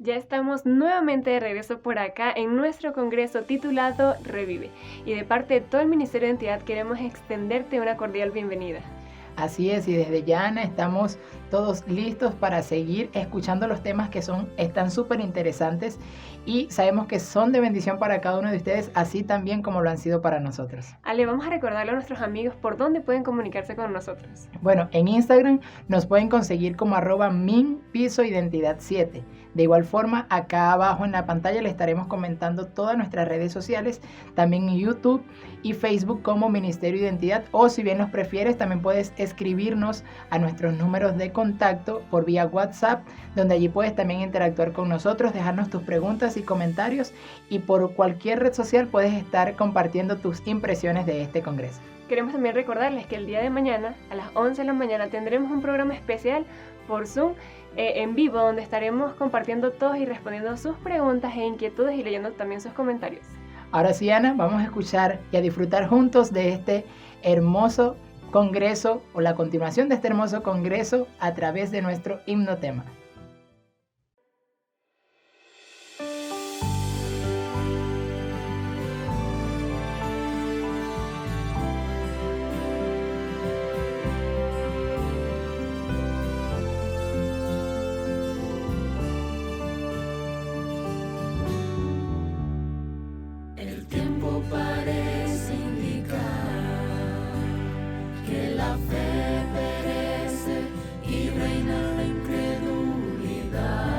Ya estamos nuevamente de regreso por acá en nuestro congreso titulado Revive. Y de parte de todo el Ministerio de Identidad queremos extenderte una cordial bienvenida. Así es, y desde ya, Ana, estamos todos listos para seguir escuchando los temas que están súper interesantes y sabemos que son de bendición para cada uno de ustedes, así también como lo han sido para nosotros. Ale, vamos a recordarle a nuestros amigos por dónde pueden comunicarse con nosotros. Bueno, en Instagram nos pueden conseguir como @min_piso_identidad7. De igual forma, acá abajo en la pantalla le estaremos comentando todas nuestras redes sociales, también en YouTube y Facebook como Ministerio de Identidad, o si bien los prefieres, también puedes escribirnos a nuestros números de contacto por vía WhatsApp, donde allí puedes también interactuar con nosotros, dejarnos tus preguntas y comentarios, y por cualquier red social puedes estar compartiendo tus impresiones de este congreso. Queremos también recordarles que el día de mañana, a las 11 de la mañana, tendremos un programa especial por Zoom en vivo, donde estaremos compartiendo todos y respondiendo sus preguntas e inquietudes y leyendo también sus comentarios. Ahora sí, Ana, vamos a escuchar y a disfrutar juntos de este hermoso congreso, o la continuación de este hermoso congreso, a través de nuestro himno tema. El tiempo parece indicar que la fe perece y reina la incredulidad.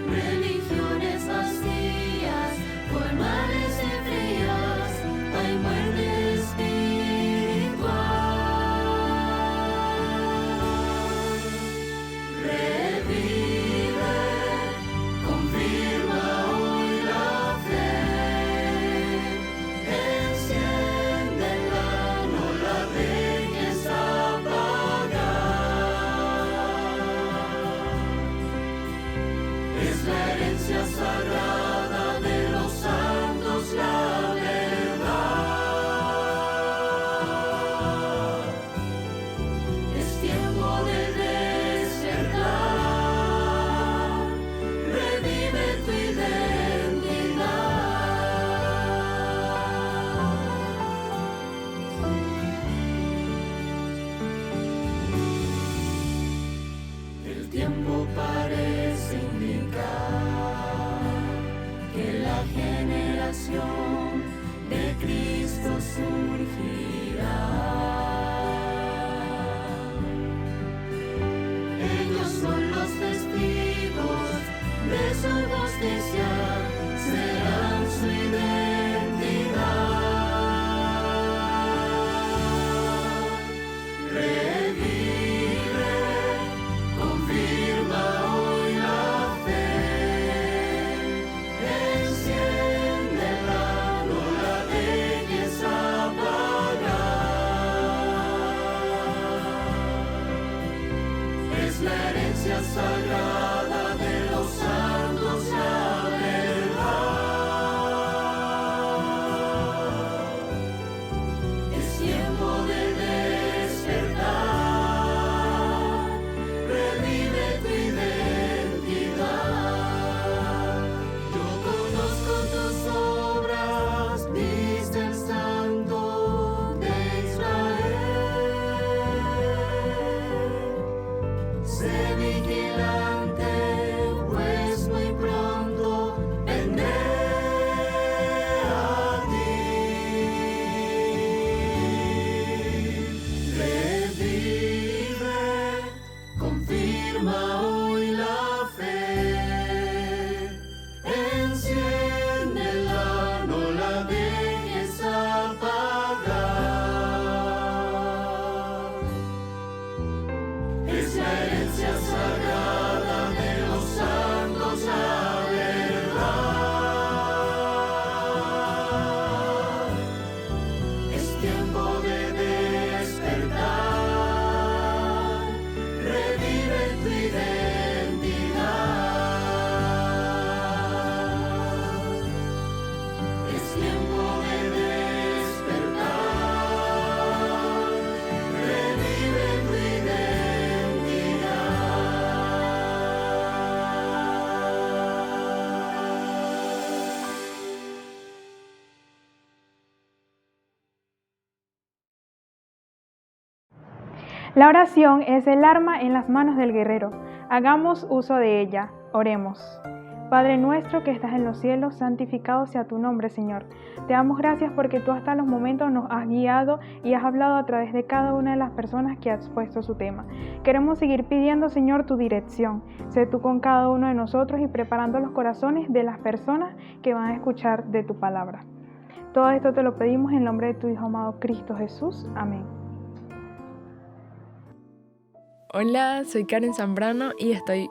Religiones vacías, formales y frías, hay muerte espiritual. Revive, confirma hoy la fe, enciéndela, no la dejes apagar. Es la herencia sagrada de los santos, la verdad. Es tiempo de despertar, revive tu identidad. El tiempo parece indicar que la generación de Cristo surgirá. Ellos son los testigos de su justicia, serán su identidad. Revive, confirma hoy la fe, enciéndela, no la dejes apagar. Es la herencia sagrada de los santos, la verdad. Es tiempo de despertar, revive tu identidad. Yo conozco tus obras, dice el Santo de Israel. Sé vigilante, pues muy pronto vendré a ti. Revive, confirma hoy la fe, enciéndela, no la dejes apagar. Es la herencia sagrada de los santos, la verdad. Es tiempo de despertar, revive tu identidad. Es tiempo de despertar, revive tu identidad. La oración es el arma en las manos del guerrero. Hagamos uso de ella. Oremos. Padre nuestro que estás en los cielos, santificado sea tu nombre, Señor. Te damos gracias porque tú hasta los momentos nos has guiado y has hablado a través de cada una de las personas que has expuesto su tema. Queremos seguir pidiendo, Señor, tu dirección. Sé tú con cada uno de nosotros y preparando los corazones de las personas que van a escuchar de tu palabra. Todo esto te lo pedimos en nombre de tu Hijo amado Cristo Jesús. Amén. Hola, soy Karen Zambrano y estoy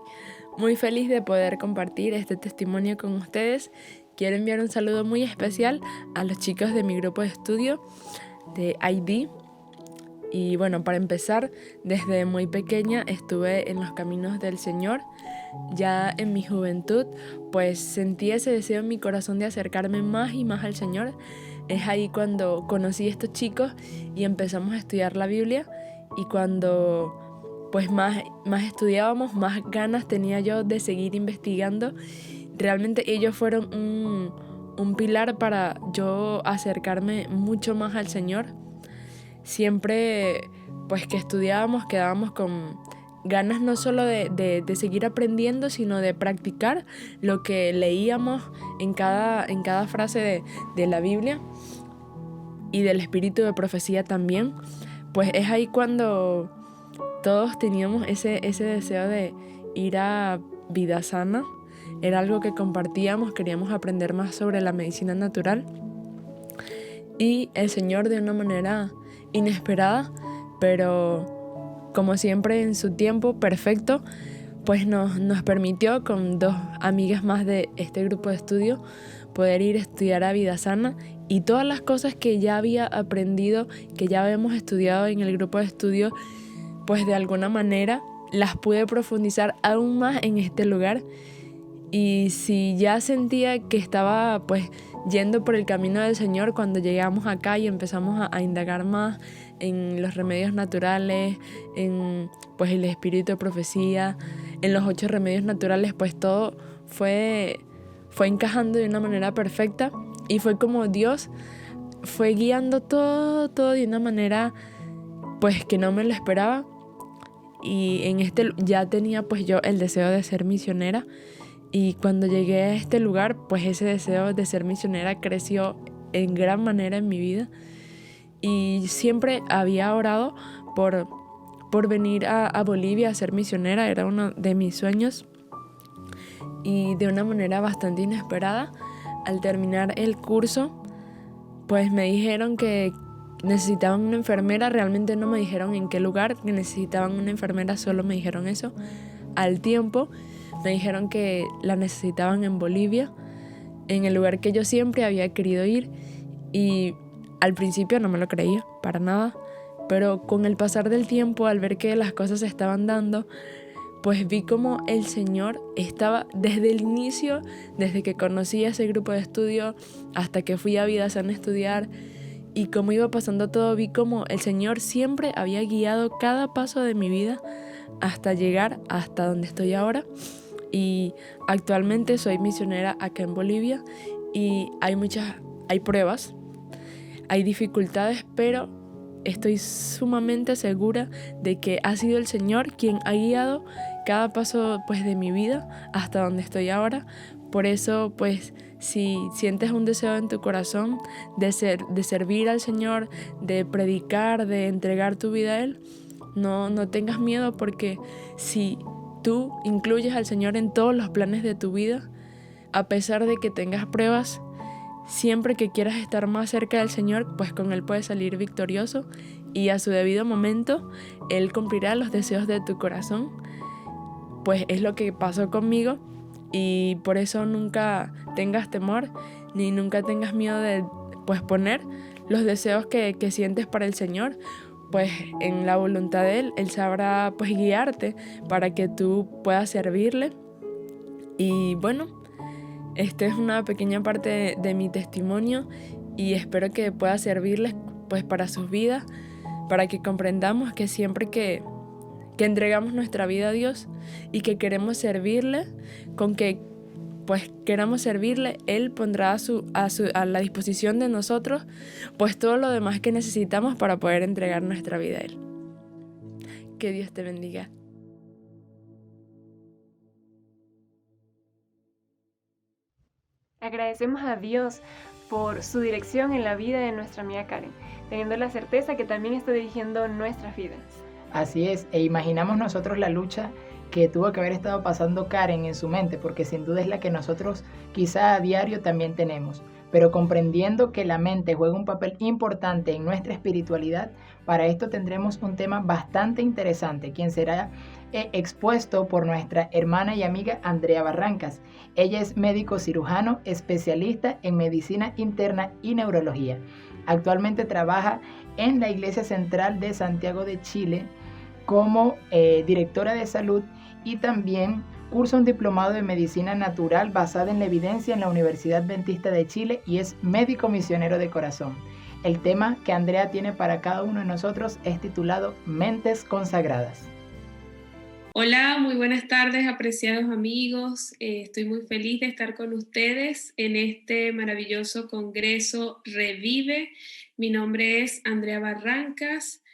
muy feliz de poder compartir este testimonio con ustedes. Quiero enviar un saludo muy especial a los chicos de mi grupo de estudio de ID. Y bueno, para empezar, desde muy pequeña estuve en los caminos del Señor. Ya en mi juventud, pues sentí ese deseo en mi corazón de acercarme más y más al Señor. Es ahí cuando conocí a estos chicos y empezamos a estudiar la Biblia. Y cuando pues más estudiábamos, más ganas tenía yo de seguir investigando. Realmente ellos fueron un pilar para yo acercarme mucho más al Señor. Siempre pues que estudiábamos quedábamos con ganas no solo de seguir aprendiendo, sino de practicar lo que leíamos en cada frase de la Biblia y del espíritu de profecía también. Pues es ahí cuando todos teníamos ese deseo de ir a Vida Sana. Era algo que compartíamos, queríamos aprender más sobre la medicina natural. Y el Señor, de una manera inesperada, pero como siempre en su tiempo perfecto, pues nos permitió con 2 amigas más de este grupo de estudio poder ir a estudiar a Vida Sana. Y todas las cosas que ya había aprendido, que ya habíamos estudiado en el grupo de estudio, pues de alguna manera las pude profundizar aún más en este lugar. Y si ya sentía que estaba pues yendo por el camino del Señor, cuando llegamos acá y empezamos a indagar más en los remedios naturales, en pues el espíritu de profecía, en los 8 remedios naturales, pues todo fue encajando de una manera perfecta. Y fue como Dios fue guiando todo de una manera pues que no me lo esperaba. Y ya tenía pues yo el deseo de ser misionera. Y cuando llegué a este lugar, pues ese deseo de ser misionera creció en gran manera en mi vida. Y siempre había orado por venir a Bolivia a ser misionera. Era uno de mis sueños. Y de una manera bastante inesperada, al terminar el curso, pues me dijeron que necesitaban una enfermera. Realmente no me dijeron en qué lugar que necesitaban una enfermera, solo me dijeron eso. Al tiempo me dijeron que la necesitaban en Bolivia, en el lugar que yo siempre había querido ir. Y al principio no me lo creía para nada, pero con el pasar del tiempo, al ver que las cosas se estaban dando, pues vi como el Señor estaba desde el inicio, desde que conocí a ese grupo de estudio hasta que fui a Vida Sana a estudiar, y cómo iba pasando todo, vi como el Señor siempre había guiado cada paso de mi vida hasta llegar hasta donde estoy ahora. Y actualmente soy misionera acá en Bolivia y hay pruebas, hay dificultades, pero estoy sumamente segura de que ha sido el Señor quien ha guiado cada paso pues de mi vida hasta donde estoy ahora. Por eso, pues, si sientes un deseo en tu corazón de servir al Señor, de predicar, de entregar tu vida a Él, no tengas miedo, porque si tú incluyes al Señor en todos los planes de tu vida, a pesar de que tengas pruebas, siempre que quieras estar más cerca del Señor, pues con Él puedes salir victorioso, y a su debido momento Él cumplirá los deseos de tu corazón. Pues es lo que pasó conmigo, y por eso nunca tengas temor ni nunca tengas miedo de pues poner los deseos que sientes para el Señor. Pues en la voluntad de Él sabrá pues guiarte para que tú puedas servirle. Y bueno, esta es una pequeña parte de mi testimonio y espero que pueda servirles pues para sus vidas, para que comprendamos que siempre que entregamos nuestra vida a Dios y que queremos servirle, con que pues queramos servirle, Él pondrá a la disposición de nosotros pues todo lo demás que necesitamos para poder entregar nuestra vida a Él. Que Dios te bendiga. Agradecemos a Dios por su dirección en la vida de nuestra amiga Karen, teniendo la certeza que también está dirigiendo nuestras vidas. Así es, e imaginamos nosotros la lucha que tuvo que haber estado pasando Karen en su mente, porque sin duda es la que nosotros quizá a diario también tenemos. Pero comprendiendo que la mente juega un papel importante en nuestra espiritualidad, para esto tendremos un tema bastante interesante, quien será expuesto por nuestra hermana y amiga Andrea Barrancas. Ella es médico cirujano, especialista en medicina interna y neurología. Actualmente trabaja en la Iglesia Central de Santiago de Chile como directora de salud y también cursa un diplomado de medicina natural basada en la evidencia en la Universidad Adventista de Chile y es médico misionero de corazón. El tema que Andrea tiene para cada uno de nosotros es titulado Mentes Consagradas. Hola, muy buenas tardes, apreciados amigos. Estoy muy feliz de estar con ustedes en este maravilloso congreso Revive. Mi nombre es Andrea Barrancas,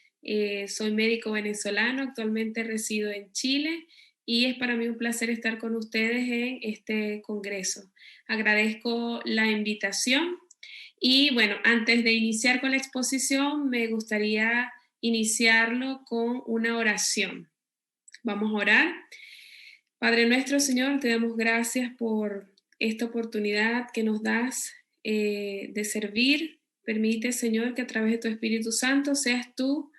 soy médico venezolano, actualmente resido en Chile y es para mí un placer estar con ustedes en este congreso. Agradezco la invitación y bueno, antes de iniciar con la exposición me gustaría iniciarlo con una oración. Vamos a orar. Padre nuestro, Señor, te damos gracias por esta oportunidad que nos das de servir. Permite, Señor, que a través de tu Espíritu Santo seas tú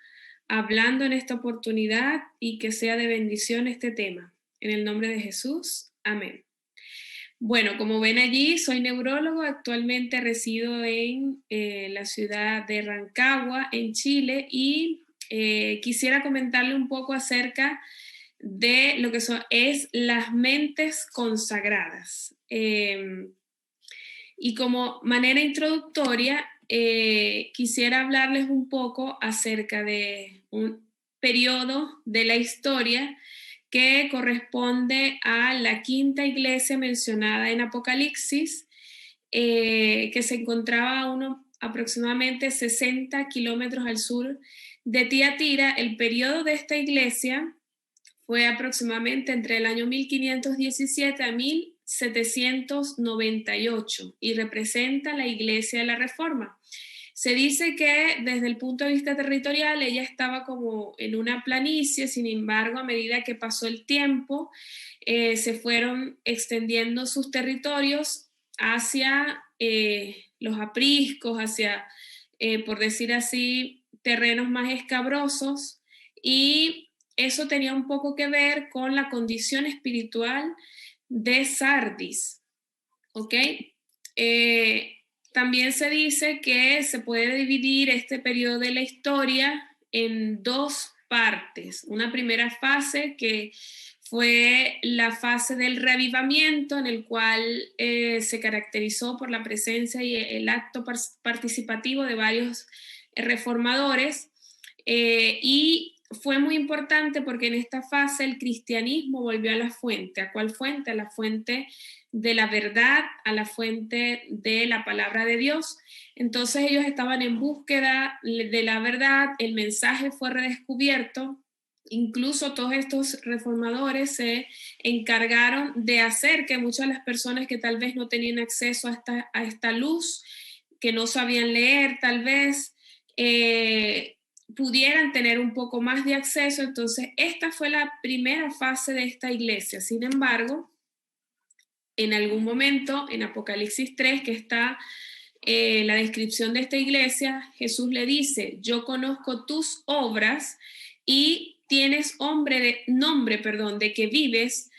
hablando en esta oportunidad y que sea de bendición este tema. En el nombre de Jesús, amén. Bueno, como ven allí, soy neurólogo, actualmente resido en la ciudad de Rancagua, en Chile, y quisiera comentarle un poco acerca de lo que es las mentes consagradas. Y como manera introductoria, quisiera hablarles un poco acerca de un periodo de la historia que corresponde a la quinta iglesia mencionada en Apocalipsis, que se encontraba a aproximadamente 60 kilómetros al sur de Tiatira. El periodo de esta iglesia fue aproximadamente entre el año 1517 a 1798 y representa la Iglesia de la Reforma. Se dice que desde el punto de vista territorial ella estaba como en una planicie, sin embargo, a medida que pasó el tiempo, se fueron extendiendo sus territorios hacia los apriscos, hacia, por decir así, terrenos más escabrosos, y eso tenía un poco que ver con la condición espiritual de Sardis, ¿ok? También se dice que se puede dividir este periodo de la historia en dos partes. Una primera fase que fue la fase del reavivamiento, en el cual se caracterizó por la presencia y el acto participativo de varios reformadores, y fue muy importante porque en esta fase el cristianismo volvió a la fuente. ¿A cuál fuente? A la fuente de la verdad, a la fuente de la palabra de Dios. Entonces ellos estaban en búsqueda de la verdad, el mensaje fue redescubierto. Incluso todos estos reformadores se encargaron de hacer que muchas de las personas que tal vez no tenían acceso a esta luz, que no sabían leer tal vez, pudieran tener un poco más de acceso. Entonces esta fue la primera fase de esta iglesia. Sin embargo, en algún momento en Apocalipsis 3, que está la descripción de esta iglesia, Jesús le dice: yo conozco tus obras y tienes nombre de que vives.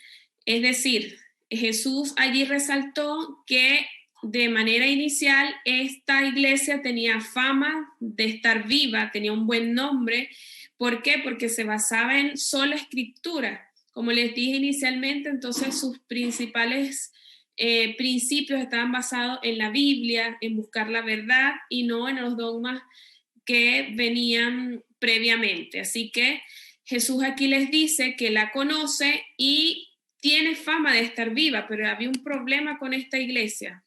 Es decir, Jesús allí resaltó que de manera inicial esta iglesia tenía fama de estar viva, tenía un buen nombre. ¿Por qué? Porque se basaba en sola escritura. Como les dije inicialmente, entonces sus principales principios estaban basados en la Biblia, en buscar la verdad y no en los dogmas que venían previamente. Así que Jesús aquí les dice que la conoce y tiene fama de estar viva, pero había un problema con esta iglesia.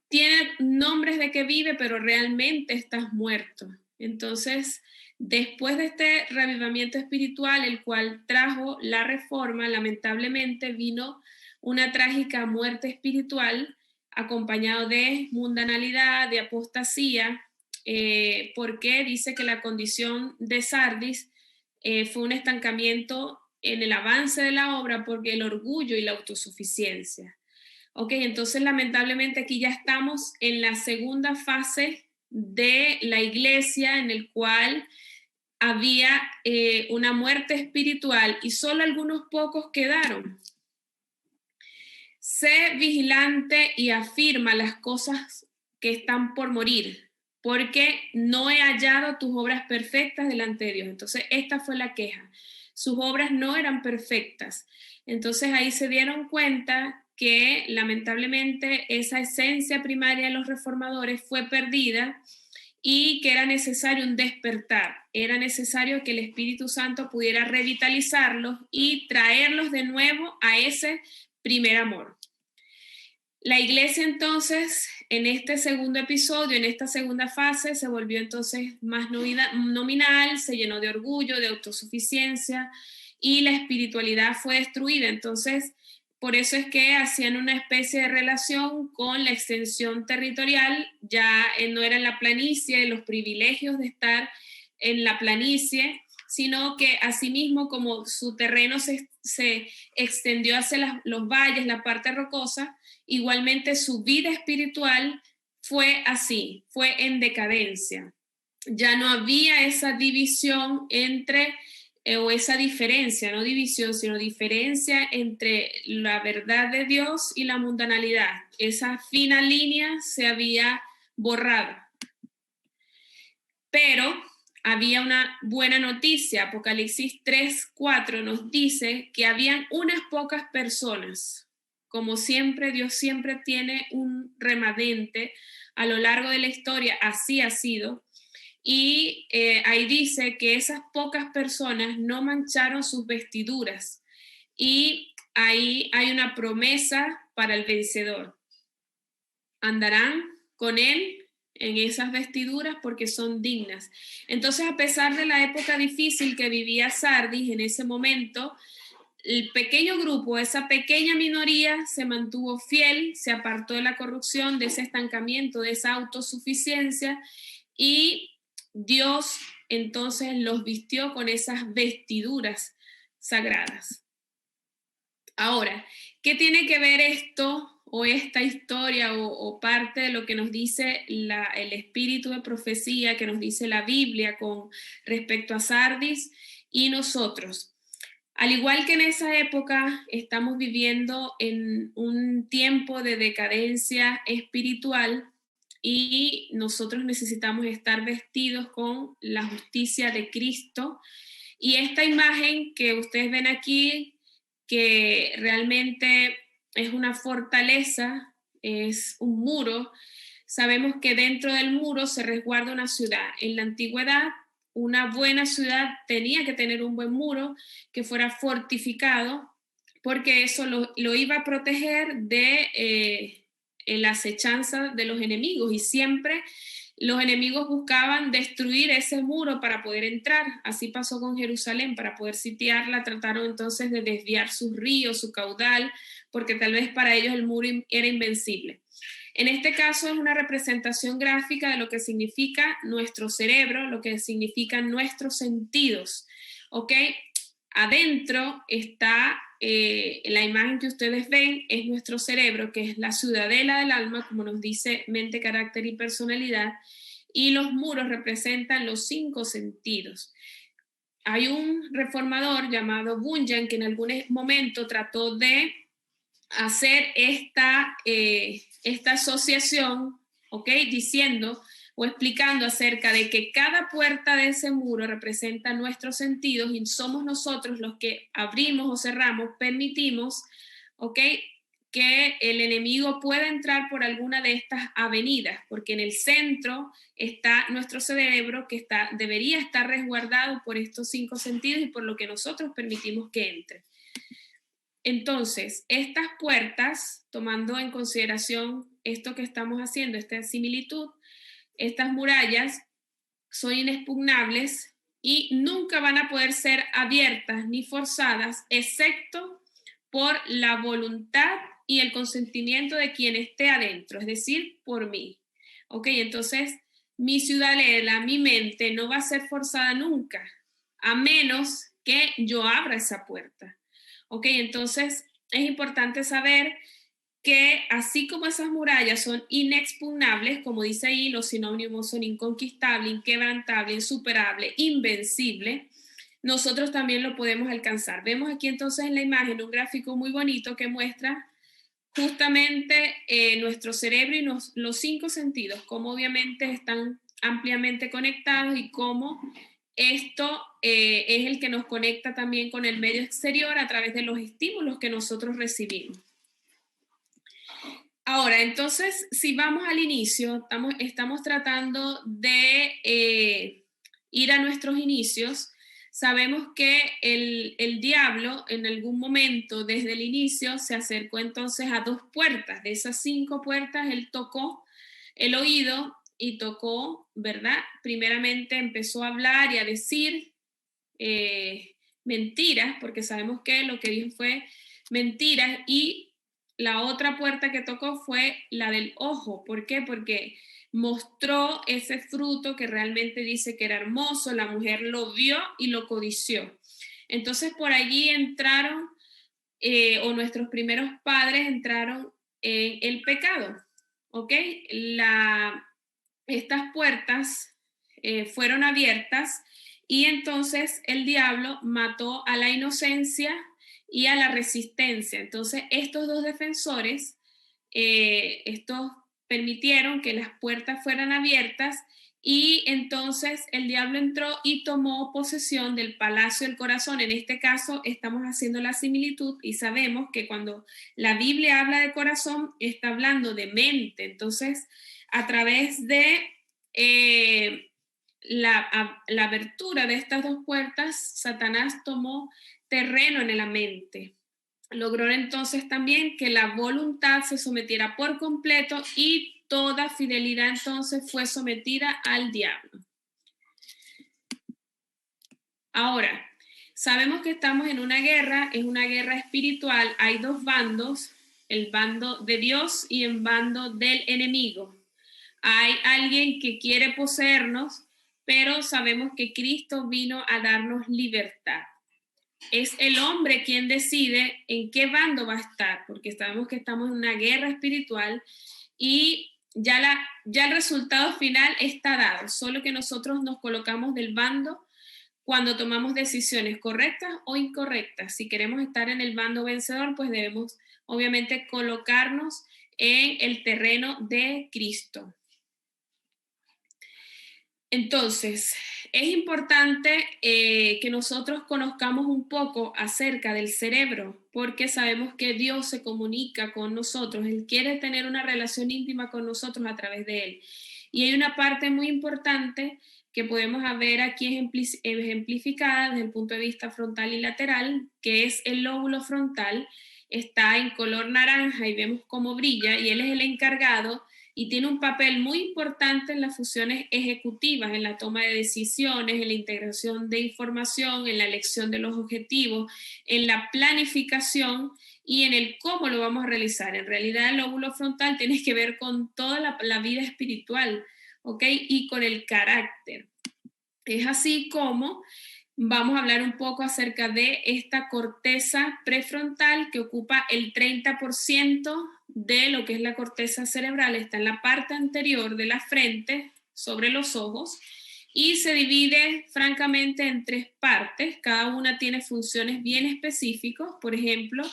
Tiene nombres de que vive, pero realmente estás muerto. Entonces Después de este revivamiento espiritual, el cual trajo la reforma, lamentablemente vino una trágica muerte espiritual acompañado de mundanalidad, de apostasía, porque dice que la condición de Sardis fue un estancamiento en el avance de la obra porque el orgullo y la autosuficiencia. Ok, entonces lamentablemente aquí ya estamos en la segunda fase de la iglesia, en el cual había una muerte espiritual y solo algunos pocos quedaron. Sé vigilante y afirma las cosas que están por morir, porque no he hallado tus obras perfectas delante de Dios. Entonces, esta fue la queja. Sus obras no eran perfectas. Entonces, ahí se dieron cuenta que lamentablemente esa esencia primaria de los reformadores fue perdida y que era necesario un despertar, era necesario que el Espíritu Santo pudiera revitalizarlos y traerlos de nuevo a ese primer amor. La iglesia entonces, en este segundo episodio, en esta segunda fase, se volvió entonces más nominal, se llenó de orgullo, de autosuficiencia y la espiritualidad fue destruida. Entonces, por eso es que hacían una especie de relación con la extensión territorial, ya no era en la planicie, los privilegios de estar en la planicie, sino que asimismo como su terreno se extendió hacia los valles, la parte rocosa, igualmente su vida espiritual fue así, fue en decadencia. Ya no había esa división entre o esa diferencia, no división, sino diferencia entre la verdad de Dios y la mundanalidad. Esa fina línea se había borrado. Pero había una buena noticia. Apocalipsis 3:4 nos dice que habían unas pocas personas. Como siempre, Dios siempre tiene un remanente a lo largo de la historia, así ha sido. Y ahí dice que esas pocas personas no mancharon sus vestiduras. Y ahí hay una promesa para el vencedor. Andarán con él en esas vestiduras porque son dignas. Entonces, a pesar de la época difícil que vivía Sardis en ese momento, el pequeño grupo, esa pequeña minoría se mantuvo fiel, se apartó de la corrupción, de ese estancamiento, de esa autosuficiencia y Dios entonces los vistió con esas vestiduras sagradas. Ahora, ¿qué tiene que ver esto o esta historia o parte de lo que nos dice el espíritu de profecía, que nos dice la Biblia con respecto a Sardis y nosotros? Al igual que en esa época, estamos viviendo en un tiempo de decadencia espiritual y nosotros necesitamos estar vestidos con la justicia de Cristo. Y esta imagen que ustedes ven aquí, que realmente es una fortaleza, es un muro, sabemos que dentro del muro se resguarda una ciudad. En la antigüedad, una buena ciudad tenía que tener un buen muro que fuera fortificado, porque eso lo iba a proteger de la acechanza de los enemigos, y siempre los enemigos buscaban destruir ese muro para poder entrar. Así pasó con Jerusalén. Para poder sitiarla trataron entonces de desviar sus ríos, su caudal, porque tal vez para ellos el muro era invencible. En este caso es una representación gráfica de lo que significa nuestro cerebro, lo que significan nuestros sentidos, ¿ok? Adentro está la imagen que ustedes ven, es nuestro cerebro, que es la ciudadela del alma, como nos dice mente, carácter y personalidad, y los muros representan los 5 sentidos. Hay un reformador llamado Bunyan que en algún momento trató de hacer esta asociación, ¿ok? Diciendo o explicando acerca de que cada puerta de ese muro representa nuestros sentidos y somos nosotros los que abrimos o cerramos, permitimos, ¿ok?, que el enemigo pueda entrar por alguna de estas avenidas, porque en el centro está nuestro cerebro que debería estar resguardado por estos 5 sentidos y por lo que nosotros permitimos que entre. Entonces, estas puertas, tomando en consideración esto que estamos haciendo, esta similitud, estas murallas son inexpugnables y nunca van a poder ser abiertas ni forzadas, excepto por la voluntad y el consentimiento de quien esté adentro, es decir, por mí. ¿Ok? Entonces, mi ciudadela, mi mente no va a ser forzada nunca, a menos que yo abra esa puerta. ¿Ok? Entonces, es importante saber que así como esas murallas son inexpugnables, como dice ahí, los sinónimos son inconquistable, inquebrantable, insuperable, invencible, nosotros también lo podemos alcanzar. Vemos aquí entonces en la imagen un gráfico muy bonito que muestra justamente nuestro cerebro y los 5 sentidos, cómo obviamente están ampliamente conectados y cómo esto es el que nos conecta también con el medio exterior a través de los estímulos que nosotros recibimos. Ahora, entonces, si vamos al inicio, estamos tratando de ir a nuestros inicios. Sabemos que el diablo en algún momento desde el inicio se acercó entonces a 2 puertas. De esas 5 puertas, él tocó el oído y tocó, ¿verdad? Primeramente empezó a hablar y a decir mentiras, porque sabemos que lo que dijo fue mentiras, y la otra puerta que tocó fue la del ojo. ¿Por qué? Porque mostró ese fruto que realmente dice que era hermoso, la mujer lo vio y lo codició. Entonces por allí entraron, o nuestros primeros padres entraron en el pecado, ¿ok? Estas puertas fueron abiertas y entonces el diablo mató a la inocencia y a la resistencia. Entonces estos 2 defensores, estos permitieron que las puertas fueran abiertas y entonces el diablo entró y tomó posesión del palacio del corazón. En este caso estamos haciendo la similitud y sabemos que cuando la Biblia habla de corazón está hablando de mente. Entonces a través de la abertura de estas 2 puertas, Satanás tomó terreno en la mente. Logró entonces también que la voluntad se sometiera por completo y toda fidelidad entonces fue sometida al diablo. Ahora, sabemos que estamos en una guerra, es una guerra espiritual, hay 2 bandos, el bando de Dios y el bando del enemigo. Hay alguien que quiere poseernos, pero sabemos que Cristo vino a darnos libertad. Es el hombre quien decide en qué bando va a estar, porque sabemos que estamos en una guerra espiritual y ya el resultado final está dado, solo que nosotros nos colocamos del bando cuando tomamos decisiones correctas o incorrectas. Si queremos estar en el bando vencedor, pues debemos obviamente colocarnos en el terreno de Cristo. Entonces, es importante que nosotros conozcamos un poco acerca del cerebro, porque sabemos que Dios se comunica con nosotros, Él quiere tener una relación íntima con nosotros a través de Él. Y hay una parte muy importante que podemos ver aquí ejemplificada desde el punto de vista frontal y lateral, que es el lóbulo frontal. Está en color naranja y vemos cómo brilla, y él es el encargado y tiene un papel muy importante en las funciones ejecutivas, en la toma de decisiones, en la integración de información, en la elección de los objetivos, en la planificación y en el cómo lo vamos a realizar. En realidad el lóbulo frontal tiene que ver con toda la vida espiritual, ¿ok? Y con el carácter. Es así como vamos a hablar un poco acerca de esta corteza prefrontal que ocupa el 30% de lo que es la corteza cerebral. Está en la parte anterior de la frente, sobre los ojos, y se divide francamente en 3 partes. Cada una tiene funciones bien específicas. Por ejemplo,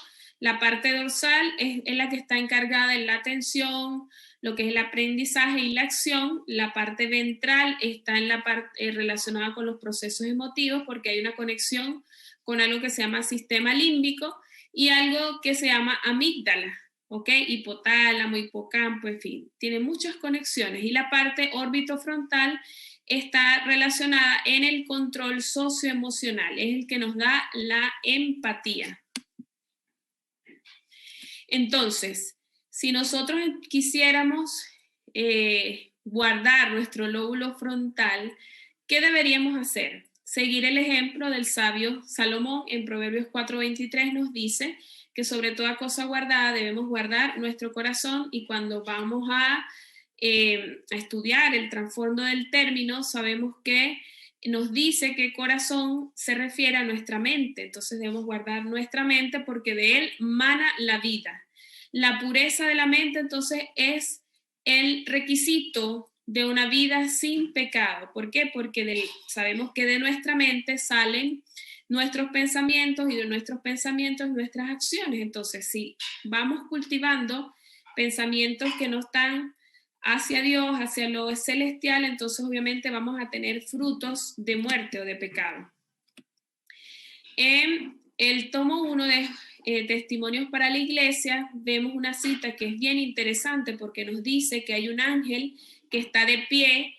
la parte dorsal es la que está encargada de la atención, lo que es el aprendizaje y la acción. La parte ventral está en la parte relacionada con los procesos emotivos, porque hay una conexión con algo que se llama sistema límbico y algo que se llama amígdala, ¿ok? Hipotálamo, hipocampo, en fin, tiene muchas conexiones. Y la parte órbitofrontal está relacionada en el control socioemocional, es el que nos da la empatía. Entonces, si nosotros quisiéramos guardar nuestro lóbulo frontal, ¿qué deberíamos hacer? seguir el ejemplo del sabio Salomón. En Proverbios 4:23 nos dice que sobre toda cosa guardada debemos guardar nuestro corazón, y cuando vamos a estudiar el trasfondo del término, sabemos que nos dice que corazón se refiere a nuestra mente. Entonces debemos guardar nuestra mente porque de él mana la vida. La pureza de la mente entonces es el requisito de una vida sin pecado. ¿Por qué? Porque sabemos que de nuestra mente salen nuestros pensamientos, y de nuestros pensamientos nuestras acciones. Entonces, si vamos cultivando pensamientos que no están hacia Dios, hacia lo celestial, entonces obviamente vamos a tener frutos de muerte o de pecado. En el tomo 1 de Testimonios para la Iglesia vemos una cita que es bien interesante, porque nos dice que hay un ángel que está de pie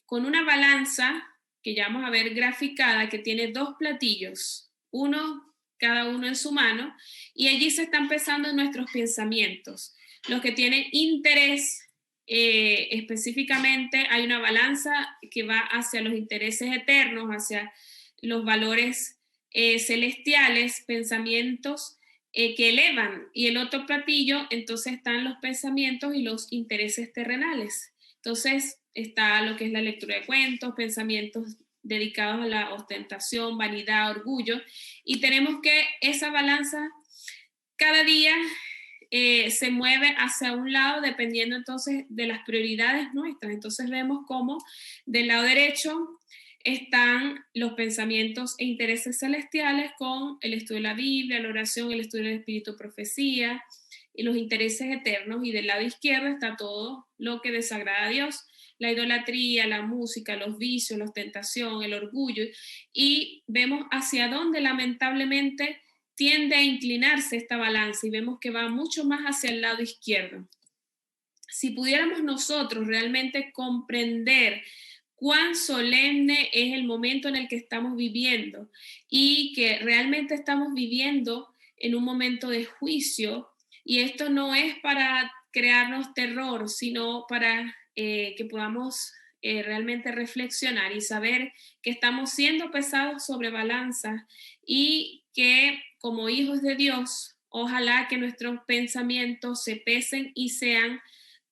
con una balanza que ya vamos a ver graficada, que tiene 2 platillos, cada uno en su mano, y allí se están pesando nuestros pensamientos. Los que tienen interés, específicamente hay una balanza que va hacia los intereses eternos, hacia los valores celestiales, pensamientos que elevan, y el otro platillo entonces están los pensamientos y los intereses terrenales. Entonces está lo que es la lectura de cuentos, pensamientos dedicados a la ostentación, vanidad, orgullo, y tenemos que esa balanza cada día se mueve hacia un lado dependiendo entonces de las prioridades nuestras. Entonces vemos cómo del lado derecho están los pensamientos e intereses celestiales con el estudio de la Biblia, la oración, el estudio del Espíritu, profecía y los intereses eternos, y del lado izquierdo está todo lo que desagrada a Dios, la idolatría, la música, los vicios, la ostentación, el orgullo, y vemos hacia dónde lamentablemente tiende a inclinarse esta balanza, y vemos que va mucho más hacia el lado izquierdo. Si pudiéramos nosotros realmente comprender cuán solemne es el momento en el que estamos viviendo, y que realmente estamos viviendo en un momento de juicio, y esto no es para crearnos terror, sino para que podamos realmente reflexionar y saber que estamos siendo pesados sobre balanzas, y que como hijos de Dios, ojalá que nuestros pensamientos se pesen y sean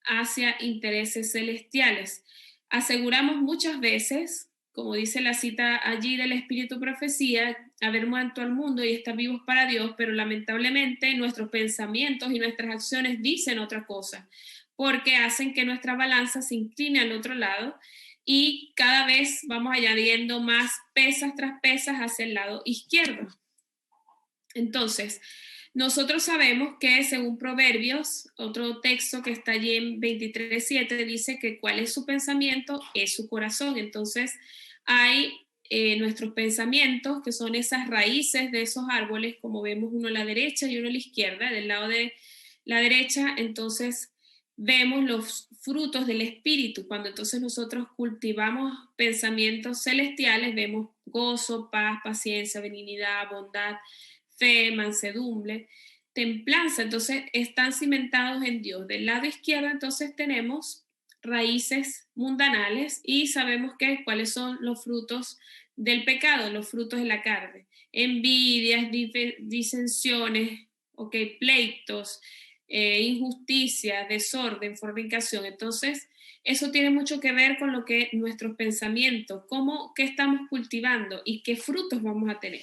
hacia intereses celestiales. Aseguramos muchas veces, como dice la cita allí del Espíritu Profecía, haber muerto al mundo y estar vivos para Dios, pero lamentablemente nuestros pensamientos y nuestras acciones dicen otra cosa, porque hacen que nuestra balanza se incline al otro lado, y cada vez vamos añadiendo más pesas tras pesas hacia el lado izquierdo. Entonces, nosotros sabemos que según Proverbios, otro texto que está allí en 23:7, dice que cuál es su pensamiento es su corazón. Entonces, hay nuestros pensamientos, que son esas raíces de esos árboles, como vemos uno a la derecha y uno a la izquierda. Del lado de la derecha, entonces, vemos los frutos del Espíritu. Cuando entonces nosotros cultivamos pensamientos celestiales, vemos gozo, paz, paciencia, benignidad, bondad, fe, mansedumbre, templanza. Entonces están cimentados en Dios. Del lado izquierdo entonces tenemos raíces mundanales, y sabemos cuáles son los frutos del pecado, los frutos de la carne: envidias, disensiones, pleitos, injusticia, desorden, fornicación. Entonces eso tiene mucho que ver con lo que nuestros pensamientos, qué estamos cultivando y qué frutos vamos a tener.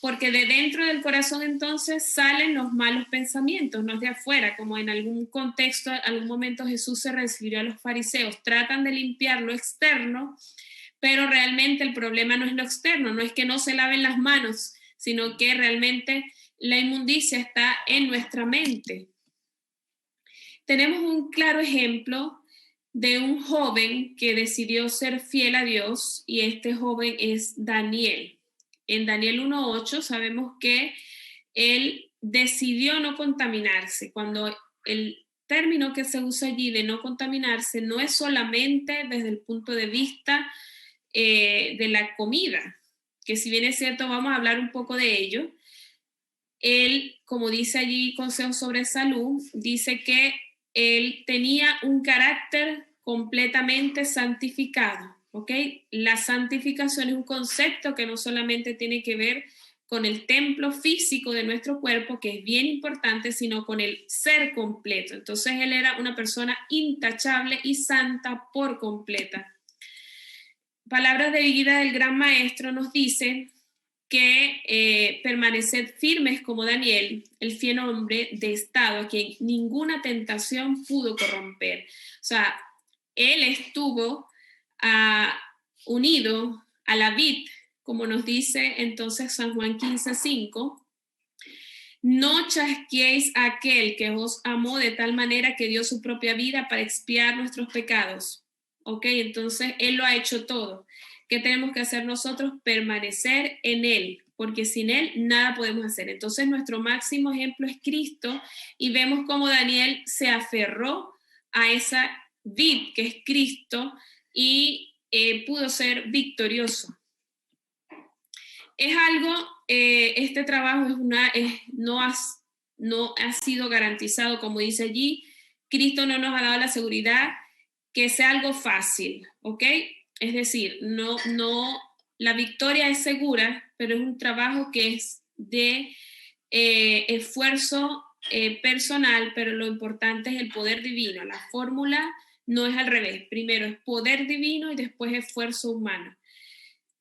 Porque de dentro del corazón entonces salen los malos pensamientos, no de afuera, como en algún contexto, en algún momento Jesús se refirió a los fariseos. Tratan de limpiar lo externo, pero realmente el problema no es lo externo, no es que no se laven las manos, sino que realmente la inmundicia está en nuestra mente. Tenemos un claro ejemplo de un joven que decidió ser fiel a Dios, y este joven es Daniel. En Daniel 1:8 sabemos que él decidió no contaminarse. Cuando el término que se usa allí de no contaminarse no es solamente desde el punto de vista de la comida, que si bien es cierto vamos a hablar un poco de ello. Él, como dice allí Consejos sobre Salud, dice que él tenía un carácter completamente santificado. ¿ok? La santificación es un concepto que no solamente tiene que ver con el templo físico de nuestro cuerpo, que es bien importante, sino con el ser completo. Entonces él era una persona intachable y santa por completa. Palabras de vida del gran maestro nos dice que permaneced firmes como Daniel, el fiel hombre de estado, a quien ninguna tentación pudo corromper. O sea, él estuvo unido a la vid, como nos dice entonces San Juan 15:5, no chasqueéis a aquel que os amó de tal manera que dio su propia vida para expiar nuestros pecados. ¿Ok? Entonces, Él lo ha hecho todo. ¿Qué tenemos que hacer nosotros? Permanecer en Él, porque sin Él nada podemos hacer. Entonces, nuestro máximo ejemplo es Cristo y vemos cómo Daniel se aferró a esa vid que es Cristo y pudo ser victorioso. Es algo, este trabajo no ha sido garantizado, como dice allí. Cristo no nos ha dado la seguridad que sea algo fácil, ¿ok? Es decir, la victoria es segura, pero es un trabajo que es de esfuerzo personal, pero lo importante es el poder divino. La fórmula no es al revés. Primero es poder divino y después esfuerzo humano.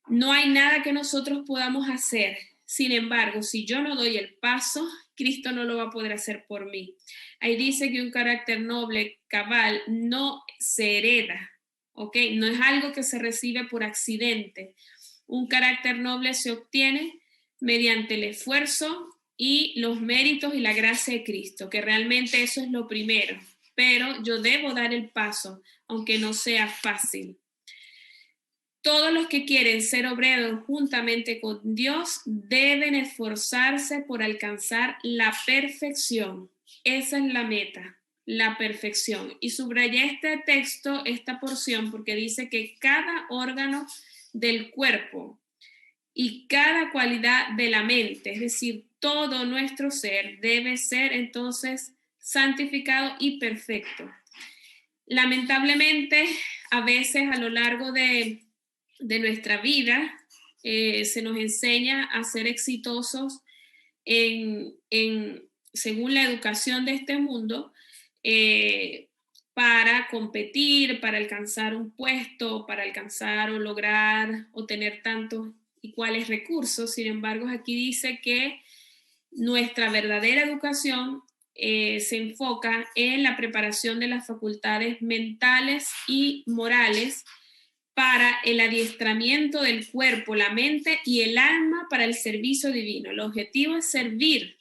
No hay nada que nosotros podamos hacer. Sin embargo, si yo no doy el paso, Cristo no lo va a poder hacer por mí. Ahí dice que un carácter noble, cabal, no se hereda, ¿ok? No es algo que se recibe por accidente. Un carácter noble se obtiene mediante el esfuerzo y los méritos y la gracia de Cristo, que realmente eso es lo primero. Pero yo debo dar el paso, aunque no sea fácil. Todos los que quieren ser obreros juntamente con Dios deben esforzarse por alcanzar la perfección. Esa es la meta, la perfección. Y subrayé este texto, esta porción, porque dice que cada órgano del cuerpo y cada cualidad de la mente, es decir, todo nuestro ser debe ser entonces santificado y perfecto. Lamentablemente, a veces a lo largo de nuestra vida se nos enseña a ser exitosos según la educación de este mundo, para competir, para alcanzar un puesto, para alcanzar o lograr o tener tantos y cuáles recursos. Sin embargo, aquí dice que nuestra verdadera educación se enfoca en la preparación de las facultades mentales y morales para el adiestramiento del cuerpo, la mente y el alma para el servicio divino. El objetivo es servir,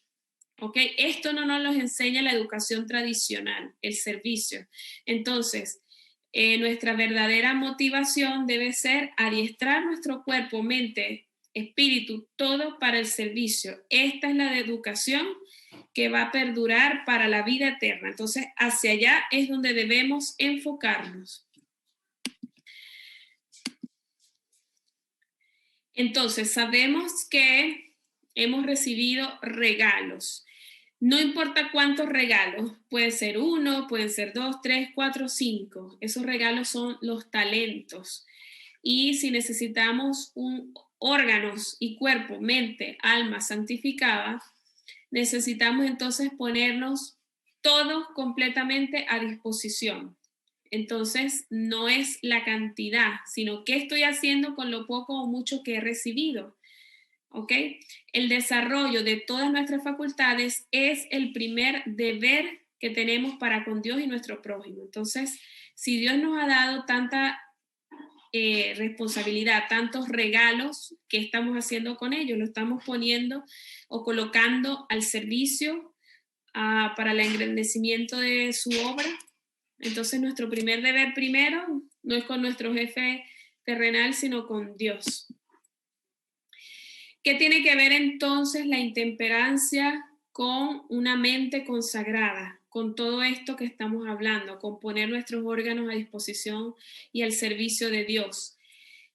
¿ok? Esto no nos lo enseña la educación tradicional, el servicio. Entonces, nuestra verdadera motivación debe ser adiestrar nuestro cuerpo, mente, espíritu, todo para el servicio. Esta es la de educación que va a perdurar para la vida eterna. Entonces, hacia allá es donde debemos enfocarnos. Entonces, sabemos que hemos recibido regalos. No importa cuántos regalos, puede ser 1, pueden ser 2, 3, 4, 5. Esos regalos son los talentos. Y si necesitamos órganos y cuerpo, mente, alma santificada, necesitamos entonces ponernos todos completamente a disposición. Entonces, no es la cantidad, sino qué estoy haciendo con lo poco o mucho que he recibido. ¿Ok? El desarrollo de todas nuestras facultades es el primer deber que tenemos para con Dios y nuestro prójimo. Entonces, si Dios nos ha dado tanta responsabilidad, tantos regalos, ¿qué estamos haciendo con ellos? Lo estamos poniendo o colocando al servicio para el engrandecimiento de su obra. Entonces, nuestro primer deber primero no es con nuestro jefe terrenal, sino con Dios. ¿Qué tiene que ver entonces la intemperancia con una mente consagrada? Con todo esto que estamos hablando, con poner nuestros órganos a disposición y al servicio de Dios.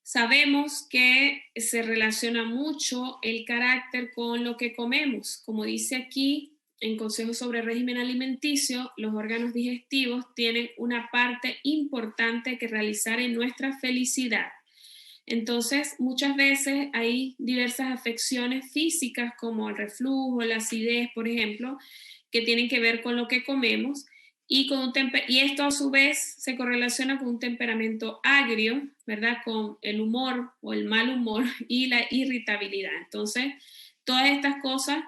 Sabemos que se relaciona mucho el carácter con lo que comemos. Como dice aquí en Consejos sobre Régimen Alimenticio, los órganos digestivos tienen una parte importante que realizar en nuestra felicidad. Entonces, muchas veces hay diversas afecciones físicas como el reflujo, la acidez, por ejemplo, que tienen que ver con lo que comemos y esto a su vez se correlaciona con un temperamento agrio, ¿verdad? Con el humor o el mal humor y la irritabilidad. Entonces, todas estas cosas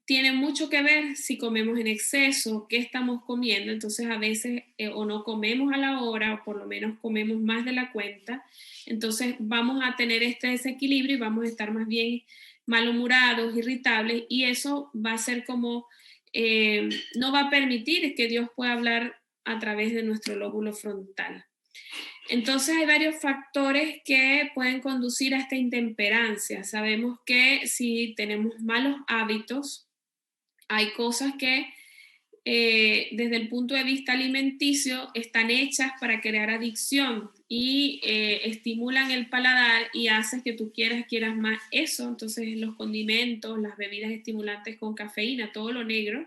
tiene mucho que ver si comemos en exceso, qué estamos comiendo. Entonces a veces o no comemos a la hora o por lo menos comemos más de la cuenta. Entonces vamos a tener este desequilibrio y vamos a estar más bien malhumorados, irritables, y eso va a ser como, no va a permitir que Dios pueda hablar a través de nuestro lóbulo frontal. Entonces hay varios factores que pueden conducir a esta intemperancia. Sabemos que si tenemos malos hábitos, hay cosas que desde el punto de vista alimenticio están hechas para crear adicción y estimulan el paladar y hacen que tú quieras más eso. Entonces los condimentos, las bebidas estimulantes con cafeína, todo lo negro,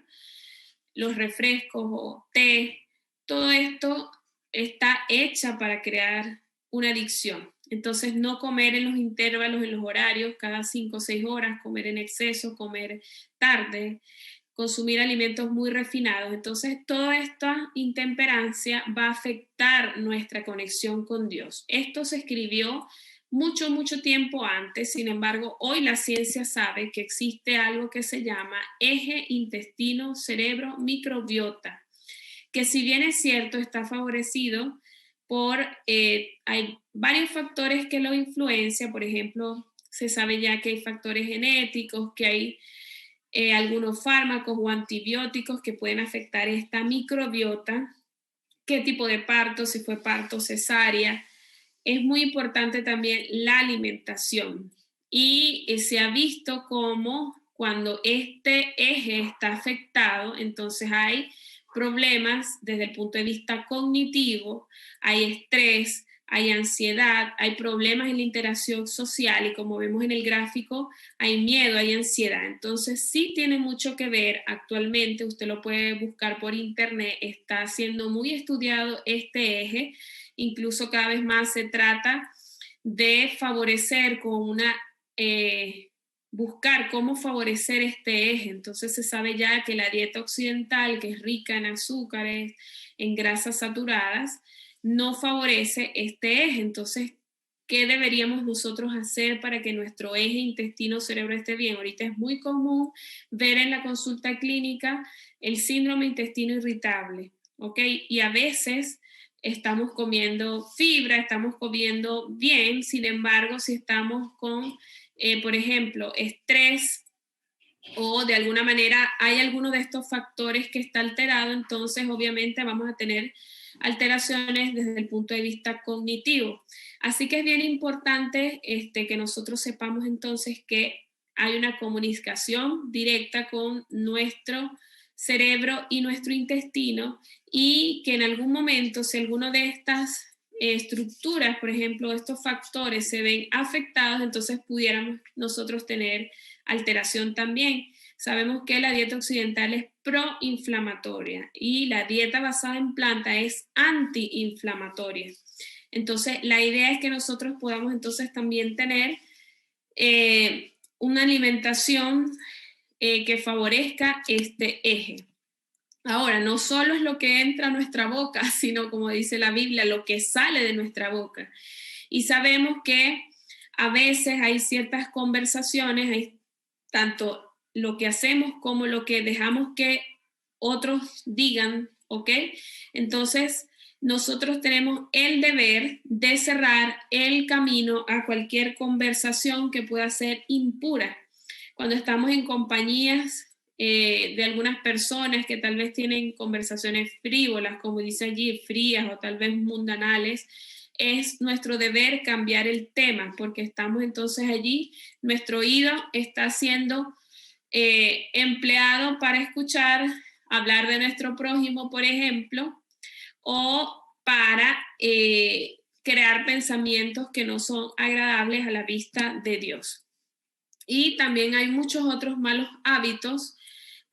los refrescos o té, todo esto está hecha para crear una adicción. Entonces no comer en los intervalos, en los horarios, cada 5 o 6 horas, comer en exceso, comer tarde, consumir alimentos muy refinados. Entonces, toda esta intemperancia va a afectar nuestra conexión con Dios. Esto se escribió mucho tiempo antes. Sin embargo, hoy la ciencia sabe que existe algo que se llama eje intestino-cerebro-microbiota, que si bien es cierto, está favorecido por, hay varios factores que lo influencian. Por ejemplo, se sabe ya que hay factores genéticos, que hay algunos fármacos o antibióticos que pueden afectar esta microbiota, qué tipo de parto, si fue parto, cesárea. Es muy importante también la alimentación y se ha visto cómo cuando este eje está afectado, entonces hay problemas desde el punto de vista cognitivo, hay estrés, hay ansiedad, hay problemas en la interacción social y como vemos en el gráfico, hay miedo, hay ansiedad. Entonces sí tiene mucho que ver actualmente, usted lo puede buscar por internet, está siendo muy estudiado este eje, incluso cada vez más se trata de favorecer con una, buscar cómo favorecer este eje. Entonces se sabe ya que la dieta occidental, que es rica en azúcares, en grasas saturadas, no favorece este eje. Entonces, ¿qué deberíamos nosotros hacer para que nuestro eje intestino-cerebro esté bien? Ahorita es muy común ver en la consulta clínica el síndrome intestino irritable, ¿ok? Y a veces estamos comiendo fibra, estamos comiendo bien, sin embargo, si estamos con, por ejemplo, estrés o de alguna manera hay alguno de estos factores que está alterado, entonces obviamente vamos a tener alteraciones desde el punto de vista cognitivo. Así que es bien importante que nosotros sepamos entonces que hay una comunicación directa con nuestro cerebro y nuestro intestino y que en algún momento, si alguno de estas estructuras, por ejemplo, estos factores se ven afectados, entonces pudiéramos nosotros tener alteración también. Sabemos que la dieta occidental es proinflamatoria y la dieta basada en planta es antiinflamatoria. Entonces, la idea es que nosotros podamos entonces también tener una alimentación que favorezca este eje. Ahora, no solo es lo que entra a nuestra boca, sino como dice la Biblia, lo que sale de nuestra boca. Y sabemos que a veces hay ciertas conversaciones, hay tanto lo que hacemos como lo que dejamos que otros digan, ¿ok? Entonces, nosotros tenemos el deber de cerrar el camino a cualquier conversación que pueda ser impura. Cuando estamos en compañías de algunas personas que tal vez tienen conversaciones frívolas, como dice allí, frías o tal vez mundanales, es nuestro deber cambiar el tema, porque estamos entonces allí, nuestro oído está siendo empleado para escuchar, hablar de nuestro prójimo, por ejemplo, o para crear pensamientos que no son agradables a la vista de Dios. Y también hay muchos otros malos hábitos.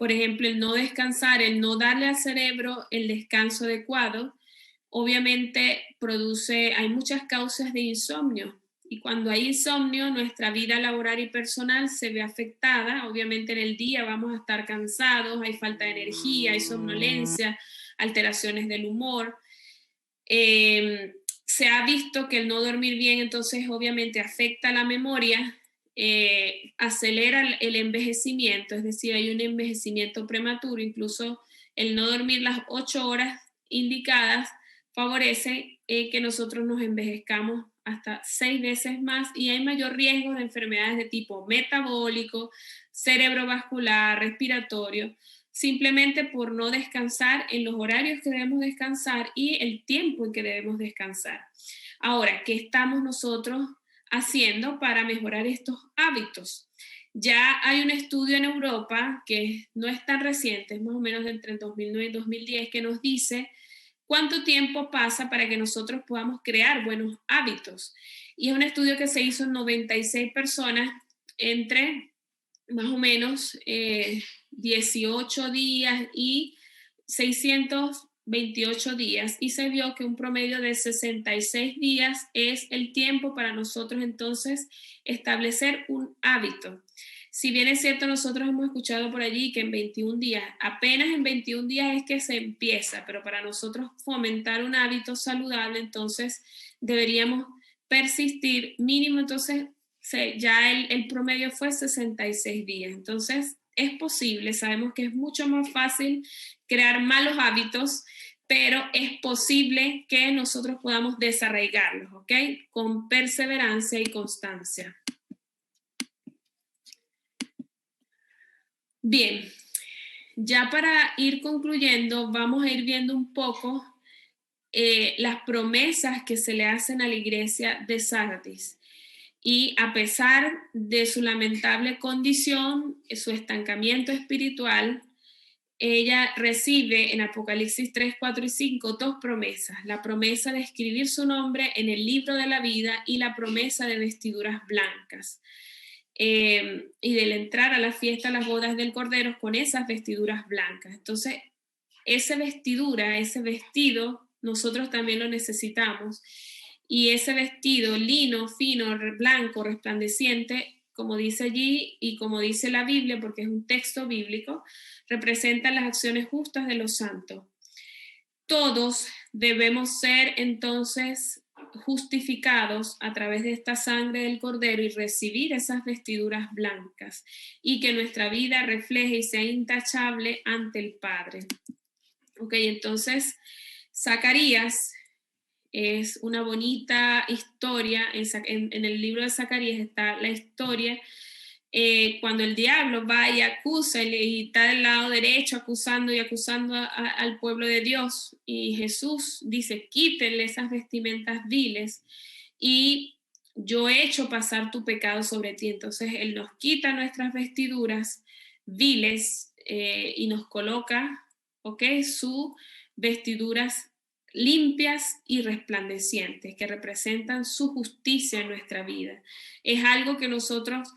por ejemplo, el no descansar, el no darle al cerebro el descanso adecuado, obviamente hay muchas causas de insomnio. Y cuando hay insomnio, nuestra vida laboral y personal se ve afectada. Obviamente en el día vamos a estar cansados, hay falta de energía, hay somnolencia, alteraciones del humor. Se ha visto que el no dormir bien entonces obviamente afecta la memoria, acelera el envejecimiento, es decir, hay un envejecimiento prematuro. Incluso el no dormir las 8 horas indicadas favorece que nosotros nos envejezcamos hasta 6 veces más, y hay mayor riesgo de enfermedades de tipo metabólico, cerebrovascular, respiratorio, simplemente por no descansar en los horarios que debemos descansar y el tiempo en que debemos descansar. Ahora, ¿qué estamos nosotros haciendo para mejorar estos hábitos? Ya hay un estudio en Europa que no es tan reciente, es más o menos entre el 2009 y 2010, que nos dice cuánto tiempo pasa para que nosotros podamos crear buenos hábitos. Y es un estudio que se hizo en 96 personas entre más o menos 18 días y 628 días, y se vio que un promedio de 66 días es el tiempo para nosotros entonces establecer un hábito. Si bien es cierto, nosotros hemos escuchado por allí que en 21 días, apenas en 21 días es que se empieza, pero para nosotros fomentar un hábito saludable, entonces deberíamos persistir mínimo, entonces ya el promedio fue 66 días. Entonces es posible, sabemos que es mucho más fácil crear malos hábitos, pero es posible que nosotros podamos desarraigarlos, ¿ok? Con perseverancia y constancia. Bien, ya para ir concluyendo, vamos a ir viendo un poco las promesas que se le hacen a la iglesia de Sardis. Y a pesar de su lamentable condición, su estancamiento espiritual, ella recibe en Apocalipsis 3, 4 y 5 dos promesas: la promesa de escribir su nombre en el libro de la vida y la promesa de vestiduras blancas. Y del entrar a la fiesta, a las bodas del Cordero con esas vestiduras blancas. Entonces, esa vestidura, ese vestido, nosotros también lo necesitamos. Y ese vestido lino, fino, blanco, resplandeciente, como dice allí y como dice la Biblia, porque es un texto bíblico, representa las acciones justas de los santos. Todos debemos ser entonces justificados a través de esta sangre del Cordero y recibir esas vestiduras blancas, y que nuestra vida refleje y sea intachable ante el Padre. Ok, entonces Zacarías es una bonita historia. En el libro de Zacarías está la historia cuando el diablo va y acusa y está del lado derecho acusando al pueblo de Dios, y Jesús dice: quítenle esas vestimentas viles y yo he hecho pasar tu pecado sobre ti. Entonces Él nos quita nuestras vestiduras viles y nos coloca, sus vestiduras limpias y resplandecientes, que representan su justicia en nuestra vida. Es algo que nosotros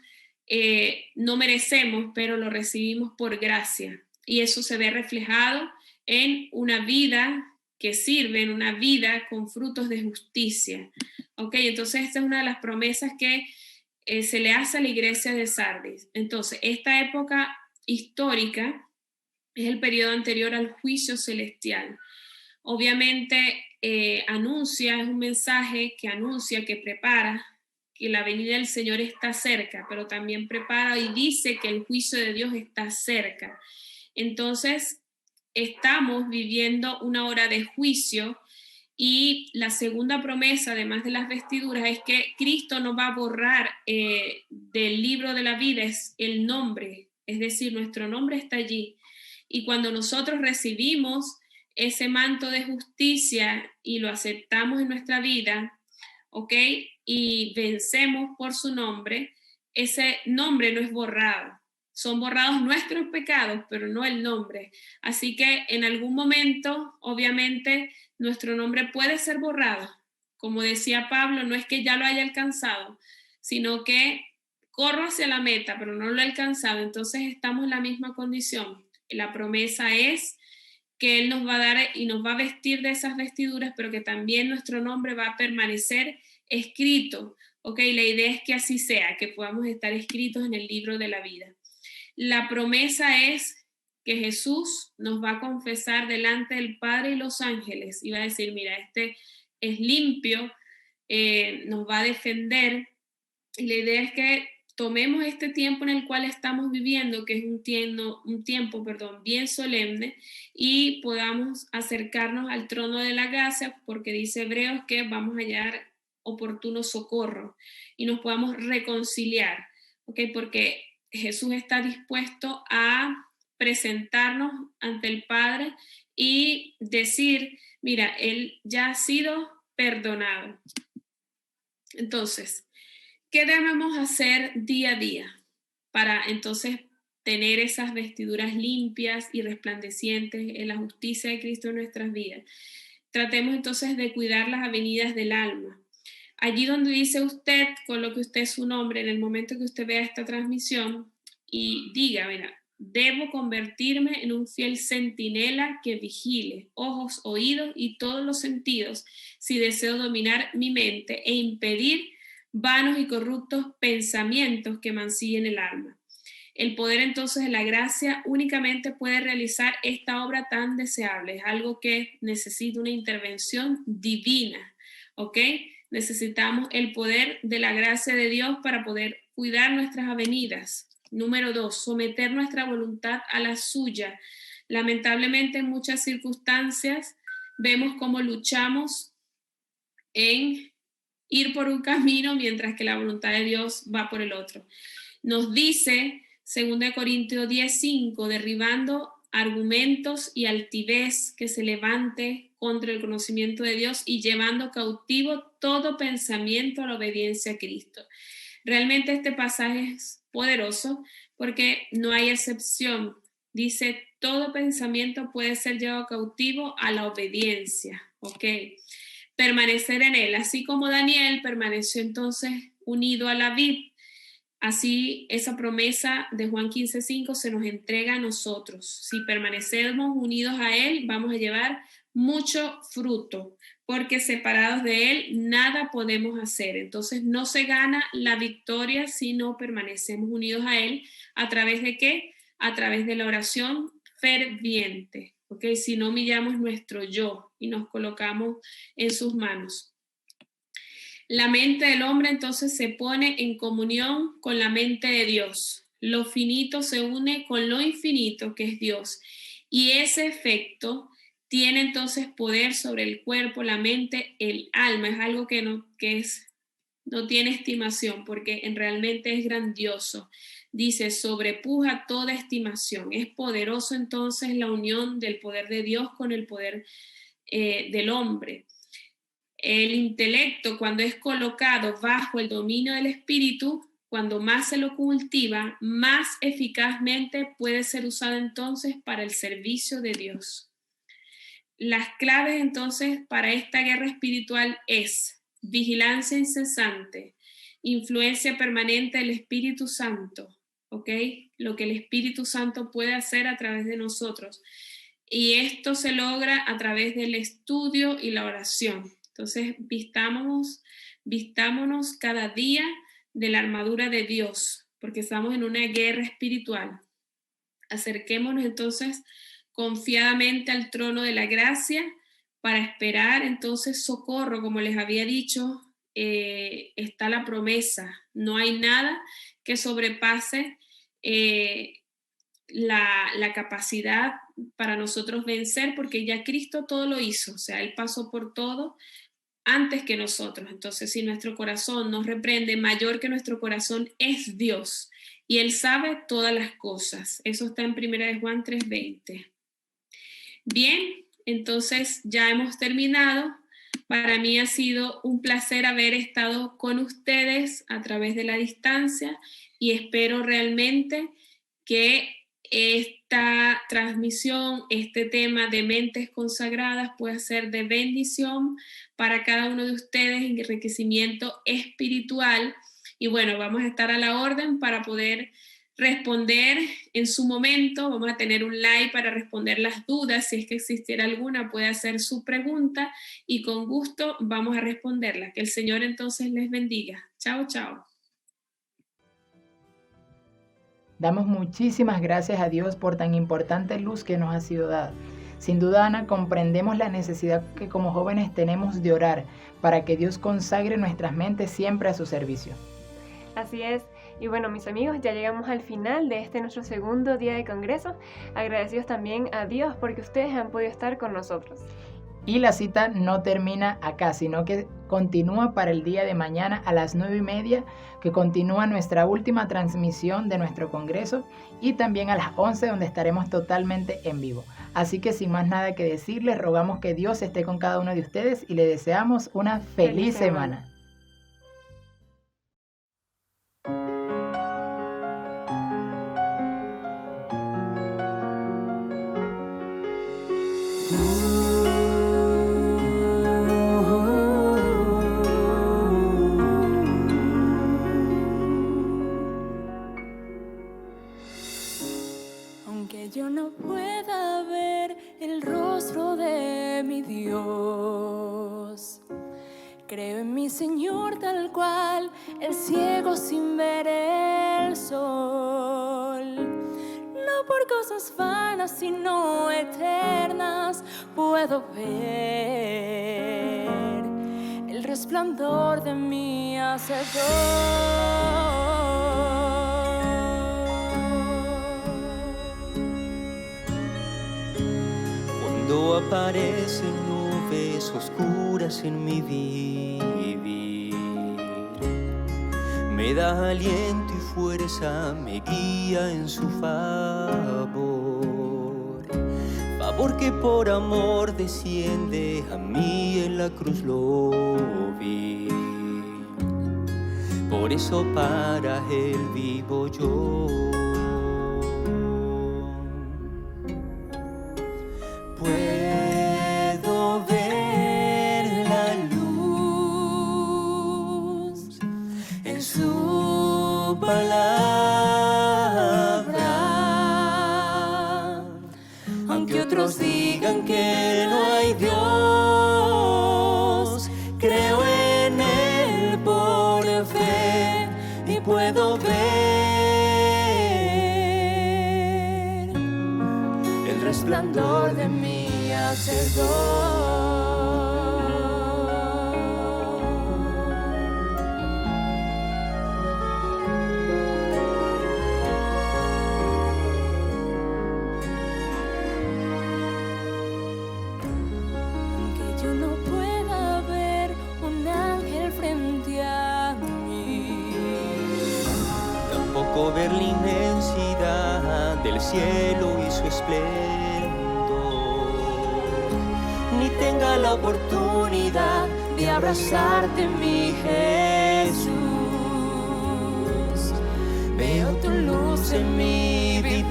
no merecemos, pero lo recibimos por gracia, y eso se ve reflejado en una vida que sirve, en una vida con frutos de justicia. Entonces esta es una de las promesas que se le hace a la iglesia de Sardis. Entonces, esta época histórica es el periodo anterior al juicio celestial. Obviamente es un mensaje que anuncia, que prepara que la venida del Señor está cerca, pero también prepara y dice que el juicio de Dios está cerca. Entonces, estamos viviendo una hora de juicio, y la segunda promesa, además de las vestiduras, es que Cristo no va a borrar del libro de la vida es el nombre, es decir, nuestro nombre está allí. Y cuando nosotros recibimos ese manto de justicia y lo aceptamos en nuestra vida, y vencemos por su nombre, ese nombre no es borrado. Son borrados nuestros pecados, pero no el nombre. Así que en algún momento, obviamente, nuestro nombre puede ser borrado. Como decía Pablo, no es que ya lo haya alcanzado, sino que corro hacia la meta, pero no lo he alcanzado. Entonces estamos en la misma condición. La promesa es que Él nos va a dar y nos va a vestir de esas vestiduras, pero que también nuestro nombre va a permanecer escrito. Ok, la idea es que así sea, que podamos estar escritos en el libro de la vida. La promesa es que Jesús nos va a confesar delante del Padre y los ángeles y va a decir, mira, este es limpio, nos va a defender. Y la idea es que tomemos este tiempo en el cual estamos viviendo, que es un tiempo, bien solemne, y podamos acercarnos al trono de la gracia, porque dice Hebreos que vamos a hallar oportuno socorro y nos podamos reconciliar, ¿ok? Porque Jesús está dispuesto a presentarnos ante el Padre y decir, mira, Él ya ha sido perdonado. Entonces, ¿qué debemos hacer día a día para entonces tener esas vestiduras limpias y resplandecientes en la justicia de Cristo en nuestras vidas? Tratemos entonces de cuidar las avenidas del alma. Allí donde dice usted, coloque usted su nombre en el momento que usted vea esta transmisión y diga, mira, debo convertirme en un fiel centinela que vigile ojos, oídos y todos los sentidos si deseo dominar mi mente e impedir vanos y corruptos pensamientos que mancillen el alma. El poder entonces de la gracia únicamente puede realizar esta obra tan deseable. Es algo que necesita una intervención divina, ¿ok? Necesitamos el poder de la gracia de Dios para poder cuidar nuestras avenidas. Número 2, someter nuestra voluntad a la suya. Lamentablemente en muchas circunstancias vemos cómo luchamos en ir por un camino mientras que la voluntad de Dios va por el otro. Nos dice 2 Corintios 10:5, derribando argumentos y altivez que se levante contra el conocimiento de Dios y llevando cautivo todo pensamiento a la obediencia a Cristo. Realmente este pasaje es poderoso porque no hay excepción. Dice, todo pensamiento puede ser llevado cautivo a la obediencia, ¿ok? Permanecer en él, así como Daniel permaneció entonces unido a la vid. Así esa promesa de Juan 15:5 se nos entrega a nosotros. Si permanecemos unidos a él, vamos a llevar mucho fruto, porque separados de él nada podemos hacer. Entonces no se gana la victoria si no permanecemos unidos a él. ¿A través de qué? A través de la oración ferviente, ¿ok? Si no humillamos nuestro yo y nos colocamos en sus manos. La mente del hombre entonces se pone en comunión con la mente de Dios. Lo finito se une con lo infinito, que es Dios. Y ese efecto tiene entonces poder sobre el cuerpo, la mente, el alma. Es algo que no tiene estimación, porque realmente es grandioso. Dice, sobrepuja toda estimación. Es poderoso entonces la unión del poder de Dios con el poder del hombre. El intelecto, cuando es colocado bajo el dominio del espíritu, cuando más se lo cultiva, más eficazmente puede ser usado entonces para el servicio de Dios. Las claves entonces para esta guerra espiritual es vigilancia incesante, influencia permanente del Espíritu Santo, ¿ok? Lo que el Espíritu Santo puede hacer a través de nosotros. Y esto se logra a través del estudio y la oración. Entonces, vistámonos cada día de la armadura de Dios, porque estamos en una guerra espiritual. Acerquémonos entonces confiadamente al trono de la gracia para esperar entonces socorro. Como les había dicho, está la promesa. No hay nada que sobrepase la capacidad para nosotros vencer, porque ya Cristo todo lo hizo. O sea, Él pasó por todo antes que nosotros. Entonces, si nuestro corazón nos reprende, mayor que nuestro corazón es Dios, y Él sabe todas las cosas. Eso está en 1 Juan 3:20. Bien, entonces ya hemos terminado. Para mí ha sido un placer haber estado con ustedes a través de la distancia y espero realmente que esta transmisión, este tema de mentes consagradas pueda ser de bendición para cada uno de ustedes, enriquecimiento espiritual. Y bueno, vamos a estar a la orden para poder responder en su momento. Vamos a tener un live para responder las dudas. Si es que existiera alguna, puede hacer su pregunta y con gusto vamos a responderla. Que el Señor entonces les bendiga. Chao, chao. Damos muchísimas gracias a Dios por tan importante luz que nos ha sido dada. Sin duda, Ana, comprendemos la necesidad que como jóvenes tenemos de orar para que Dios consagre nuestras mentes siempre a su servicio. Así es. Y bueno, mis amigos, ya llegamos al final de nuestro segundo día de congreso. Agradecidos también a Dios porque ustedes han podido estar con nosotros. Y la cita no termina acá, sino que continúa para el día de mañana a las 9:30, que continúa nuestra última transmisión de nuestro congreso, y también a las 11, donde estaremos totalmente en vivo. Así que sin más nada que decirles, rogamos que Dios esté con cada uno de ustedes y le deseamos una feliz semana. Aunque yo no pueda ver el rostro de mi Dios, creo en mi Señor tal cual el ciego sin ver el sol. No por cosas vanas sino eternas puedo ver el resplandor de mi Hacedor. Cuando aparecen nubes oscuras en mi vivir, me da aliento y fuerza, me guía en su favor. Favor que por amor desciende a mí, en la cruz lo vi. Por eso para él vivo yo. Puedo ver la luz en su palabra, aunque otros digan que no hay Dios, creo en Él por fe y puedo ver el resplandor de mi Hacedor. Aunque yo no pueda ver un ángel frente a mí, Tampoco ver la inmensidad del cielo y su esplendor, ni tenga la oportunidad de abrazarte, mi Jesús. Veo tu luz en mi vivir.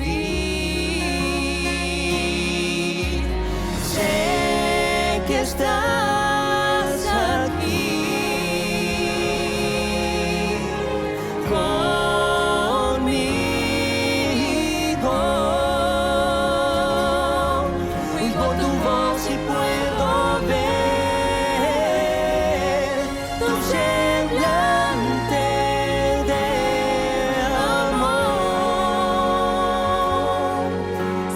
Sé que estás aquí conmigo. Oigo tu voz y puedo ver tu semblante de amor.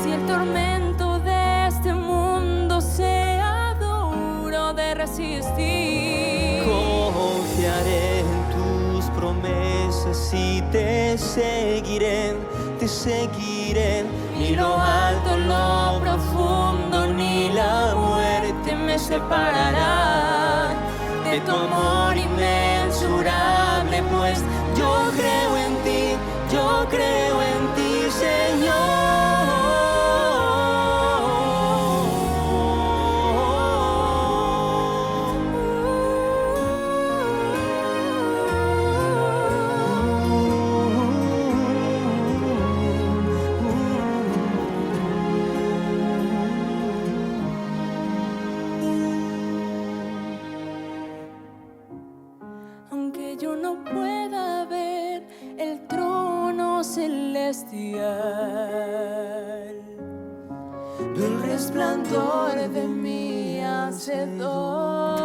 Si el tormento de este mundo sea duro de resistir, Confiaré en tus promesas y te seguiré, te seguiré. ni lo alto, lo profundo, ni la muerte me separará de tu amor inmensurable, pues yo creo en ti, yo creo en ti, Aunque yo no pueda ver el trono celeste, resplandor de mi Hacedor.